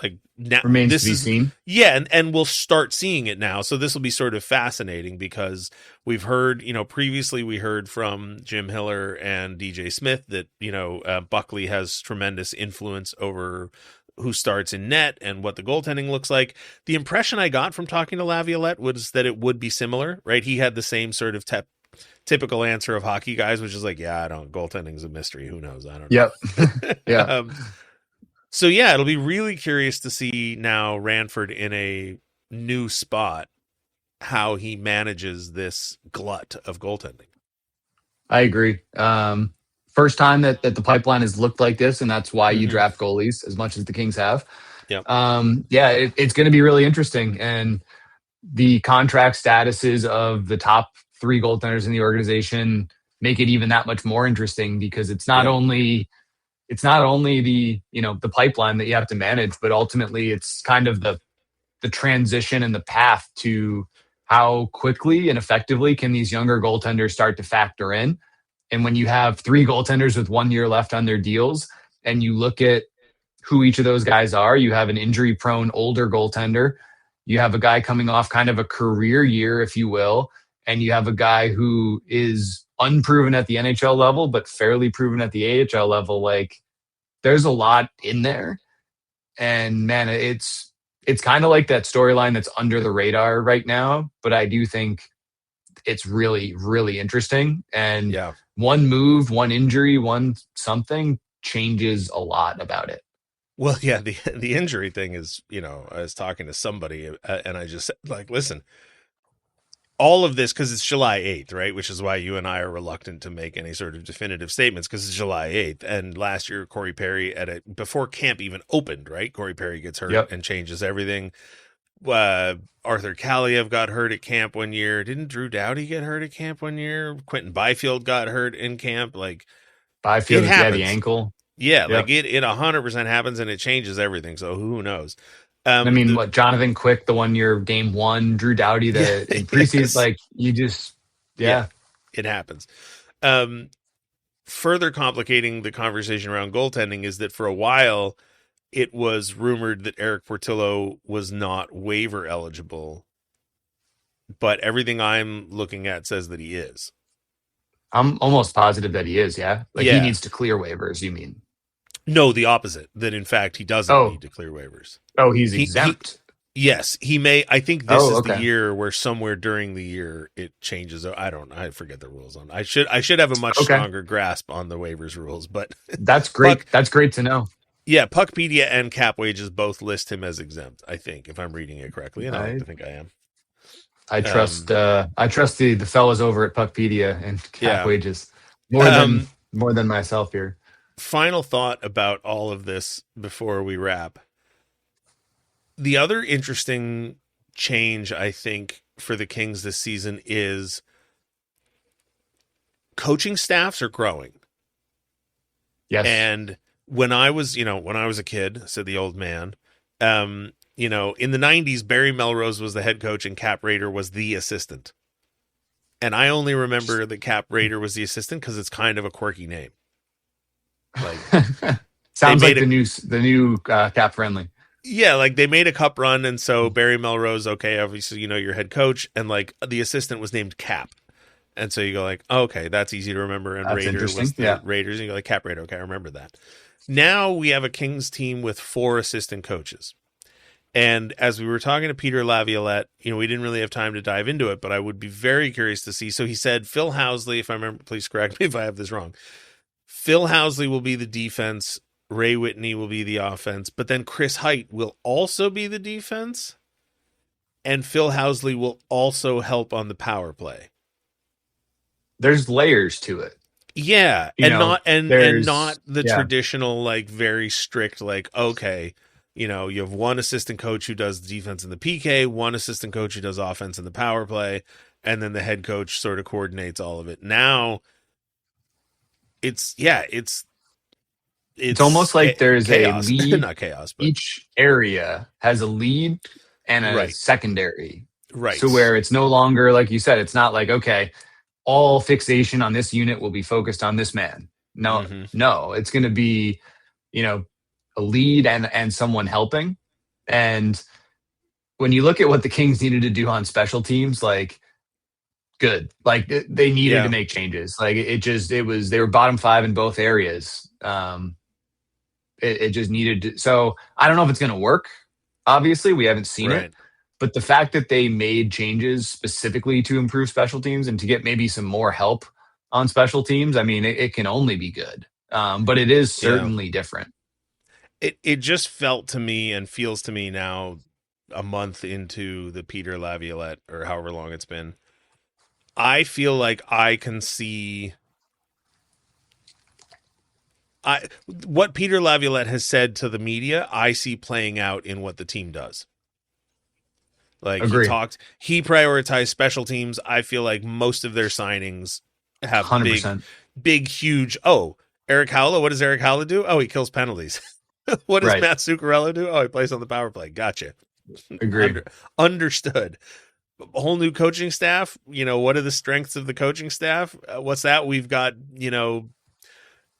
like now, Remains this to be is seen. yeah, and we'll start seeing it now. So this will be sort of fascinating because we've heard, previously we heard from Jim Hiller and DJ Smith that Buckley has tremendous influence over who starts in net and what the goaltending looks like. The impression I got from talking to Laviolette was that it would be similar, right? He had the same sort of typical answer of hockey guys, which is like, yeah, goaltending's a mystery. Who knows? I don't know. Yep. Yeah. So yeah, it'll be really curious to see now Ranford in a new spot, how he manages this glut of goaltending. I agree. First time that the pipeline has looked like this, and that's why you Mhm. draft goalies as much as the Kings have. Yep. Yeah, it's going to be really interesting. And the contract statuses of the top 3 goaltenders in the organization make it even that much more interesting because it's not only the the pipeline that you have to manage, but ultimately it's kind of the transition and the path to how quickly and effectively can these younger goaltenders start to factor in. And when you have 3 goaltenders with 1 year left on their deals, and you look at who each of those guys are, you have an injury prone older goaltender, you have a guy coming off kind of a career year, if you will, and you have a guy who is unproven at the NHL level, but fairly proven at the AHL level. Like, there's a lot in there. And man, it's kind of like that storyline that's under the radar right now. But I do think it's really, really interesting. And one move, one injury, one something changes a lot about it. Well, yeah, the injury thing is, I was talking to somebody and I just said, like, listen, all of this, because it's July 8th, right? Which is why you and I are reluctant to make any sort of definitive statements, because it's July 8th. And last year, Corey Perry, before camp even opened, right? Corey Perry gets hurt Yep. and changes everything. Arthur Kaliev got hurt at camp one year. Didn't Drew Doughty get hurt at camp one year? Quentin Byfield got hurt in camp. Like, it Byfield, yeah, the happens. ankle. Yeah, like Yep. it 100% happens, and it changes everything. So who knows? I mean, The what, Jonathan Quick, the 1 year game one, Drew Doughty, Yeah, in preseason, yes, like you just, yeah, yeah. it happens. Um, Further complicating the conversation around goaltending is that for a while it was rumored that Eric Portillo was not waiver eligible, but everything I'm looking at says that he is. I'm almost positive that he is. Yeah. Like he Yeah. needs to clear waivers. You mean? No, the opposite. That in fact he doesn't Oh, need to clear waivers. he's He exempt. yes, he may. I think this is the Okay. year where somewhere during the year it changes. I forget the rules on. I should have a much Okay. stronger grasp on the waivers rules, but That's great. Puck, That's great to know. yeah, Puckpedia and Cap Wages both list him as exempt, I think, if I'm reading it correctly, and I like to think I am. I trust the fellas over at Puckpedia and Cap Yeah. Wages more than myself here. Final thought about all of this before we wrap. The other interesting change, I think, for the Kings this season is coaching staffs are growing. Yes. And when I was a kid, said the old man, in the 90s, Barry Melrose was the head coach and Cap Raider was the assistant. And I only remember that Cap Raider was the assistant because it's kind of a quirky name. Like, sounds like the new Cap Friendly. Yeah, like they made a cup run, and so Barry Melrose, okay, obviously your head coach, and like the assistant was named Cap, and so you go like, oh, okay, that's easy to remember. And That's Raider was interesting. the Raiders, and you go like Cap Raider, okay, I remember that. Now we have a Kings team with 4 assistant coaches, and as we were talking to Peter Laviolette, we didn't really have time to dive into it, but I would be very curious to see. So he said Phil Housley, if I remember, please correct me if I have this wrong. Phil Housley will be the defense. Ray Whitney will be the offense, but then Chris Height will also be the defense, and Phil Housley will also help on the power play. There's layers to it. Yeah, not the yeah. traditional like very strict like, okay, you have one assistant coach who does defense in the PK, one assistant coach who does offense in the power play, and then the head coach sort of coordinates all of it. Now it's almost like there's chaos. a lead. Not chaos, but each area has a lead and a Right. secondary. right. So where it's no longer, like you said, it's not like, okay, all fixation on this unit will be focused on this man. No, no, it's going to be, a lead and someone helping. And when you look at what the Kings needed to do on special teams, like, good. Like they needed to make changes. Like they were bottom 5 in both areas. It just needed to. So I don't know if it's going to work. Obviously, we haven't seen it. But the fact that they made changes specifically to improve special teams and to get maybe some more help on special teams, I mean, it can only be good. But it is certainly different. It just felt to me and feels to me now, a month into the Peter Laviolette or however long it's been, I feel like I can see what Peter Laviolette has said to the media, I see playing out in what the team does. Like Agreed. he prioritized special teams. I feel like most of their signings have 100%. big, huge. Oh, Eric Howlett. What does Eric Howlett do? Oh, he kills penalties. What does Matt Zuccarello do? Oh, he plays on the power play. Gotcha. Agreed. Understood. A whole new coaching staff. What are the strengths of the coaching staff? What's that? We've got,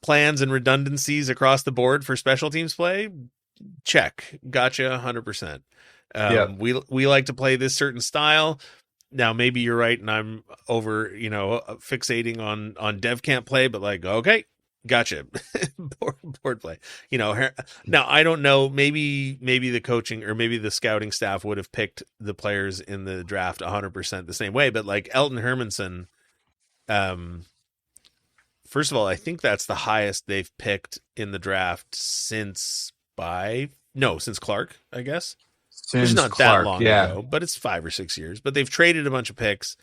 plans and redundancies across the board for special teams play. Check. Gotcha. 100%. We like to play this certain style. Now, maybe you're right, and I'm over, fixating on dev camp play, but like, okay, gotcha. board play. Now I don't know. Maybe the coaching or maybe the scouting staff would have picked the players in the draft 100% the same way, but like Elton Hermanson, first of all, I think that's the highest they've picked in the draft since Clark, I guess. which is Since not that Clark, long yeah. ago, but it's 5 or 6 years. But they've traded a bunch of picks,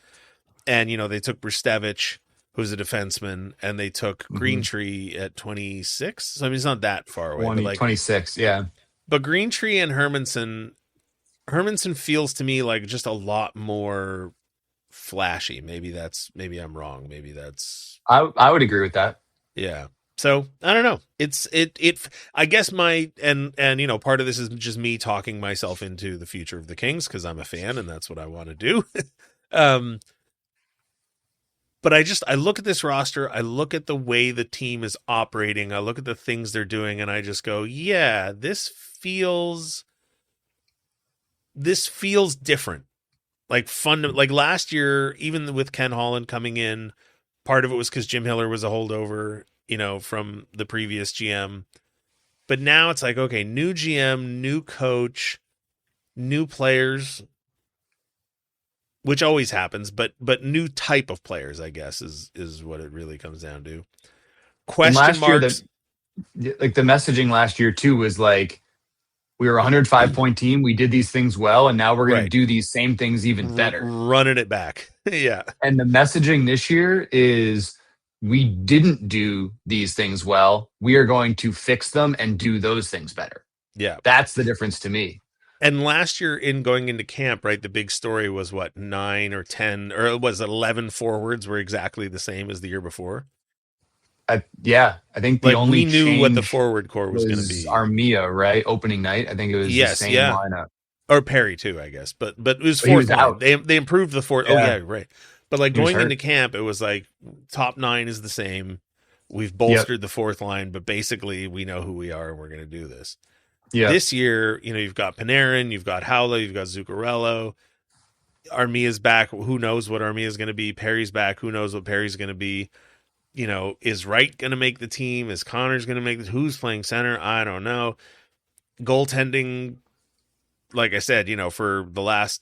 and they took Brustevich, who's a defenseman, and they took Greentree at 26. So I mean, it's not that far away. But 26, yeah. But Greentree and Hermanson feels to me like just a lot more flashy. Maybe I'm wrong. Maybe that's. I would agree with that. Yeah. So I don't know. I guess and part of this is just me talking myself into the future of the Kings because I'm a fan and that's what I want to do. But I look at this roster, I look at the way the team is operating, I look at the things they're doing, and I just go, yeah, this feels different. Like fun. Like last year, even with Ken Holland coming in, part of it was because Jim Hiller was a holdover, from the previous GM. But now it's like, okay, new GM, new coach, new players, which always happens, but new type of players, I guess, is what it really comes down to. Question marks. The messaging last year too was like, we were a 105-point team. We did these things well, and now we're going to do these same things even better. Running it back. Yeah. And the messaging this year is, we didn't do these things well. We are going to fix them and do those things better. Yeah. That's the difference to me. And last year going into camp, right, the big story was what, 9 or 10, or it was 11 forwards were exactly the same as the year before. I think the only we knew what the forward core was going to be. Armia, right? Opening night. I think it was the same lineup. Or Perry too, I guess. But it was fourth line. They improved the fourth. Yeah. Oh yeah, right. But like going into camp, it was like top 9 is the same. We've bolstered the fourth line, but basically we know who we are and we're going to do this. Yeah. This year, you've got Panarin, you've got Howley, you've got Zuccarello. Armia's back. Who knows what Armia is going to be? Perry's back. Who knows what Perry's going to be? Is Wright going to make the team? Is Connor's going to make the who's playing center? I don't know. Goaltending, like I said, for the last,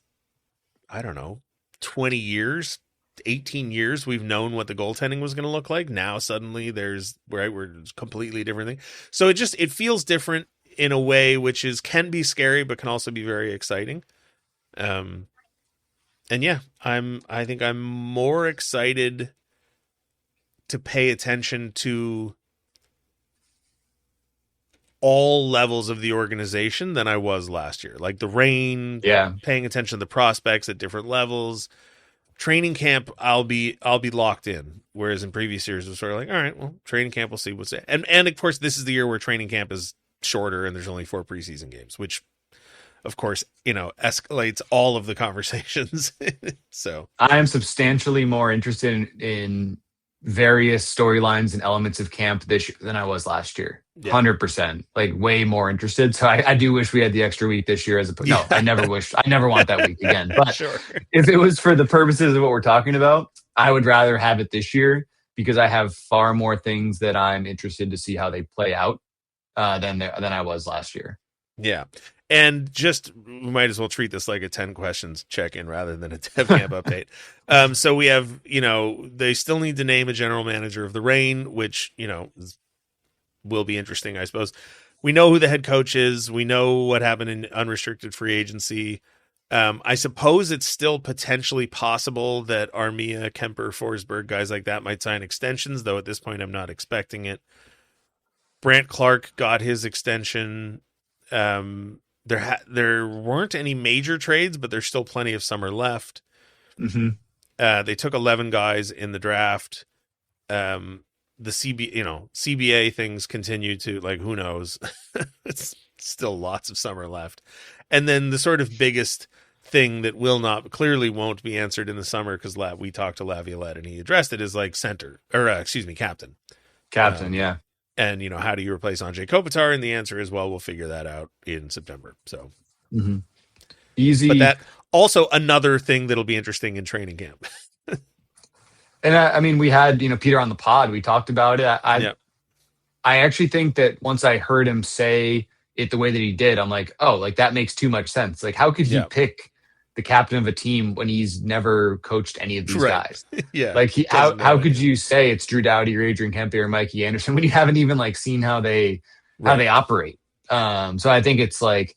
20 years, 18 years, we've known what the goaltending was going to look like. Now suddenly we're completely different thing. So it feels different in a way, which can be scary, but can also be very exciting. And yeah, I think I'm more excited to pay attention to all levels of the organization than I was last year. Like the Reign, paying attention to the prospects at different levels. Training camp, I'll be locked in. Whereas in previous years, it was sort of like, all right, well, training camp, we'll see what's it. And of course, this is the year where training camp is shorter and there's only 4 preseason games, which of course, escalates all of the conversations. So I am substantially more interested in various storylines and elements of camp this year than I was last year. 100%, like way more interested. So I do wish we had the extra week this year no, I never want that week again. But sure. If it was for the purposes of what we're talking about, I would rather have it this year because I have far more things that I'm interested to see how they play out than I was last year. Yeah. And we might as well treat this like a 10 questions check-in rather than a dev camp update. So we have, they still need to name a general manager of the Reign, which, will be interesting, I suppose. We know who the head coach is. We know what happened in unrestricted free agency. I suppose it's still potentially possible that Armia, Kemper, Forsberg, guys like that might sign extensions, though at this point I'm not expecting it. Brant Clark got his extension. There weren't any major trades, but there's still plenty of summer left. Mm-hmm. They took 11 guys in the draft. The CBA things continue to, like, who knows? It's still lots of summer left. And then the sort of biggest thing that clearly won't be answered in the summer, because we talked to Laviolette and he addressed it, is like captain. Captain, yeah. And, how do you replace Andrei Kopitar? And the answer is, well, we'll figure that out in September. So easy. But that also another thing that'll be interesting in training camp. And I mean, we had, Peter on the pod, we talked about it. I actually think that once I heard him say it the way that he did, I'm like, oh, like that makes too much sense. Like, how could he pick the captain of a team when he's never coached any of these guys? Yeah. Like how could you say it's Drew Doughty or Adrian Kempe or Mikey Anderson when you haven't even seen how they operate? So I think it's like,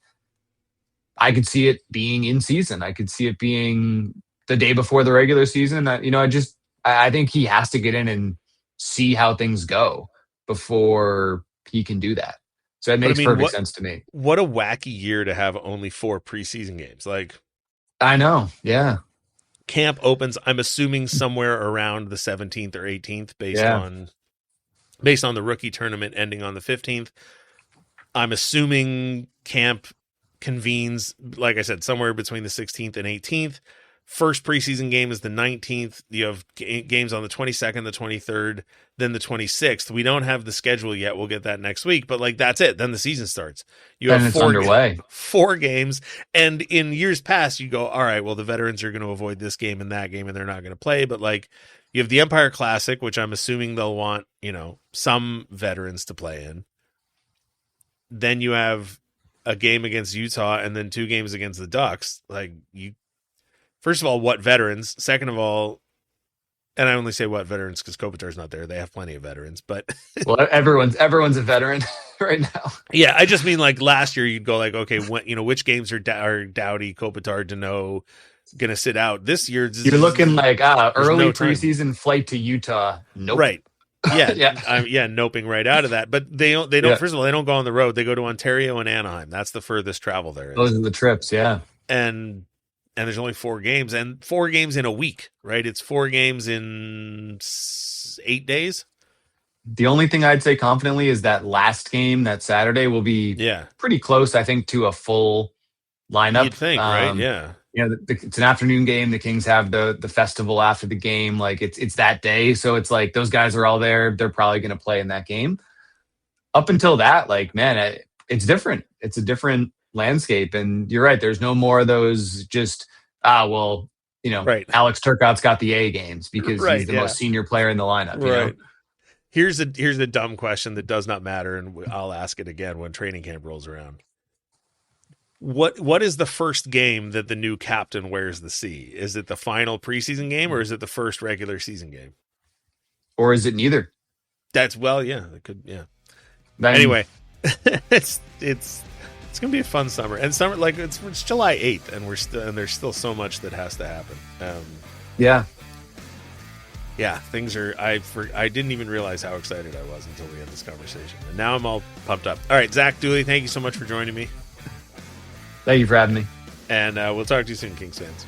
I could see it being in season. I could see it being the day before the regular season. I think he has to get in and see how things go before he can do that. So it But I makes mean, perfect sense to me. what a wacky year to have only 4 preseason games. Like, I know. Yeah. camp opens, I'm assuming somewhere around the 17th or 18th based Yeah. on the rookie tournament ending on the 15th. I'm assuming camp convenes, like I said, somewhere between the 16th and 18th. First preseason game is the 19th. You have games on the 22nd, the 23rd, then the 26th. We don't have the schedule yet. We'll get that next week, but like that's it. Then the season starts. You Then have it's underway. 4 games. And in years past, you go, all right, well, the veterans are going to avoid this game and that game and they're not going to play. But like you have the Empire Classic, which I'm assuming they'll want, some veterans to play in. Then you have a game against Utah and then 2 games against the Ducks. Like first of all, what veterans? Second of all, and I only say what veterans because Kopitar's not there. They have plenty of veterans, but Well, everyone's a veteran right now. yeah, I just mean like last year you'd go like, okay, which games are Dowdy, Kopitar, Deneau going to sit out? This year You're looking like early no time. preseason flight to Utah. Nope. Right. Yeah, Yeah. noping right out of that. But they don't. Yeah. First of all, they don't go on the road. They go to Ontario and Anaheim. That's the furthest travel there is. Those are the trips. Yeah. And there's only 4 games, and 4 games in a week, right? It's 4 games in 8 days. The only thing I'd say confidently is that last game, that Saturday, will be pretty close, I think, to a full lineup. You'd think, right? Yeah. It's an afternoon game. The Kings have the festival after the game. Like it's that day, so it's like those guys are all there. They're probably going to play in that game. Up until that, like man, it's different. It's a different landscape, and you're right. There's no more of those just right. Alex Turcotte's got the A games because he's the most senior player in the lineup. Right. You know? Here's a dumb question that does not matter, and I'll ask it again when training camp rolls around. What is the first game that the new captain wears the C? Is it the final preseason game or is it the first regular season game? Or is it neither? It could, yeah. Anyway, it's gonna be a fun summer, and summer like it's July 8th, and there's still so much that has to happen. Things are. I didn't even realize how excited I was until we had this conversation, and now I'm all pumped up. All right, Zach Dooley, thank you so much for joining me. Thank you for having me. And we'll talk to you soon, Kings fans.